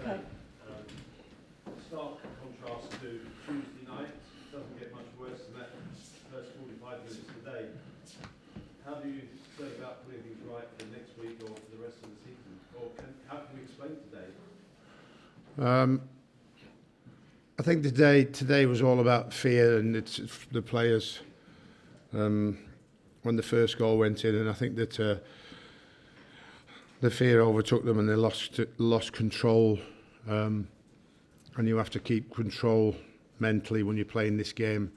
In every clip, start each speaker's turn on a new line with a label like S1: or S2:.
S1: Okay.
S2: Stark contrast to Tuesday night. It doesn't get much worse than that first 45 minutes today. How do you say about putting things right for next week or for the rest of the season? Or how can we explain today?
S3: I think today was all about fear, and it's the players. When the first goal went in, and I think that the fear overtook them, and they lost control. And you have to keep control mentally when you're playing this game,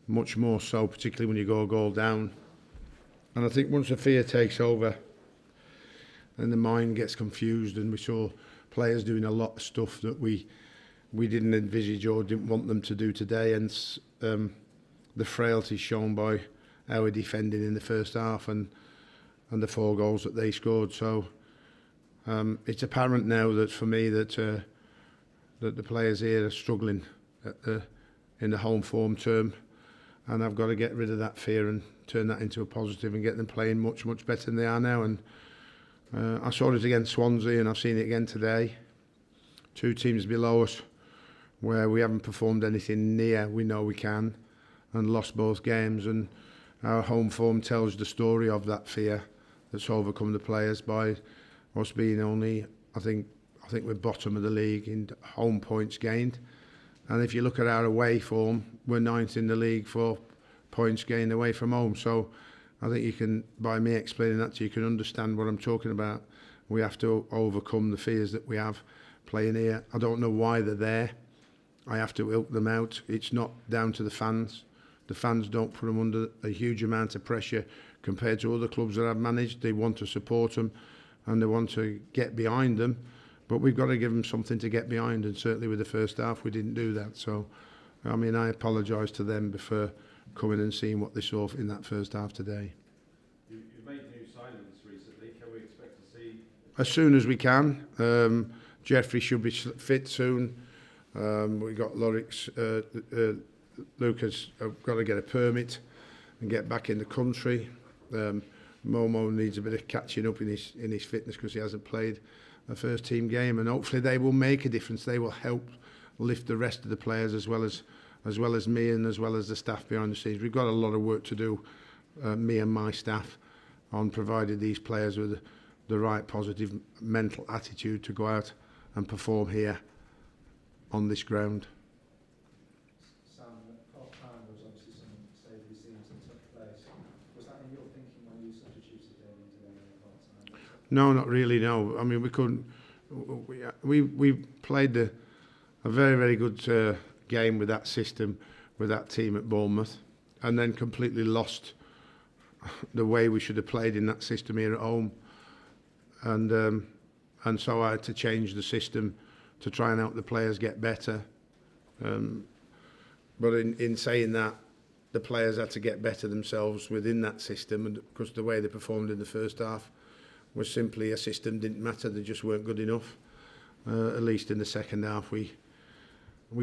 S3: much more so, particularly when you go a goal down. And I think once the fear takes over, and the mind gets confused, and we saw players doing a lot of stuff that we didn't envisage or didn't want them to do today, and the frailty shown by our defending in the first half and the 4 goals that they scored. So it's apparent now that for me that the players here are struggling in the home form term, and I've got to get rid of that fear and turn that into a positive and get them playing much better than they are now. And I saw it against Swansea, and I've seen it again today. 2 teams below us where we haven't performed anything near we know we can, and lost both games. And our home form tells the story of that fear that's overcome the players by us being only, I think we're bottom of the league in home points gained. And if you look at our away form, we're 9th in the league for points gained away from home. So I think you can, by me explaining that to you, you can understand what I'm talking about. We have to overcome the fears that we have playing here. I don't know why they're there. I have to ilk them out. It's not down to the fans. The fans don't put them under a huge amount of pressure compared to other clubs that I've managed. They want to support them and they want to get behind them. But we've got to give them something to get behind, and certainly with the first half we didn't do that. So, I mean, I apologise to them for coming and seeing what they saw in that first half today.
S2: You've made new signings recently. Can we expect to see?
S3: As soon as we can. Jeffrey should be fit soon. We got Lorix, Lucas got to get a permit and get back in the country. Momo needs a bit of catching up in his fitness because he hasn't played a first team game, and hopefully they will make a difference. They will help lift the rest of the players as well as me and as well as the staff behind the scenes. We've got a lot of work to do, me and my staff, on providing these players with the right positive mental attitude to go out and perform here on this ground.
S4: Sam, half-time was obviously some savoury scenes that took place. Was that in your thinking when you substituted Damien today in half-time?
S3: No, not really, no. I mean, we couldn't. We played a very good game with that system, with that team at Bournemouth, and then completely lost the way we should have played in that system here at home. And so I had to change the system to try and help the players get better. But in saying that, the players had to get better themselves within that system, and because the way they performed in the first half was simply a system didn't matter. They just weren't good enough. At least in the second half, we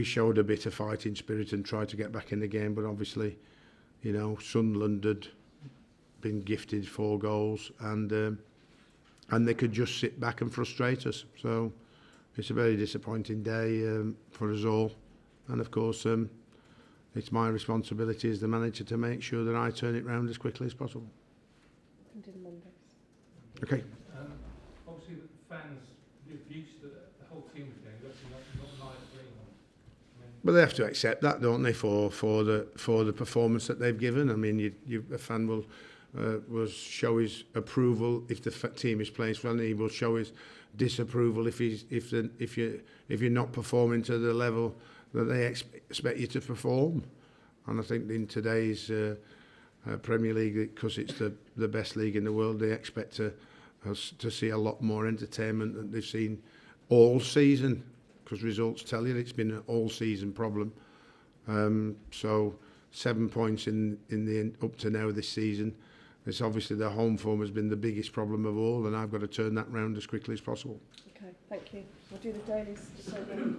S3: showed a bit of fighting spirit and tried to get back in the game. But obviously, you know, Sunderland had been gifted 4 goals, and they could just sit back and frustrate us. So it's a very disappointing day for us all. And of course, it's my responsibility as the manager to make sure that I turn it round as quickly as possible. Okay.
S4: Obviously, the fans, the abuse that the whole team was getting, that's not nice for anyone.
S3: But they have to accept that, don't they, for the performance that they've given. I mean, a fan will show his approval if the team is playing well, and he will show his disapproval if you're not performing to the level that they expect you to perform. And I think in today's Premier League, because it's the best league in the world, they expect to see a lot more entertainment than they've seen all season, because results tell you it's been an all-season problem. So 7 points in the up to now this season. It's obviously the home form has been the biggest problem of all, and I've got to turn that round as quickly as possible.
S1: Okay, thank you. We'll do the dailies just so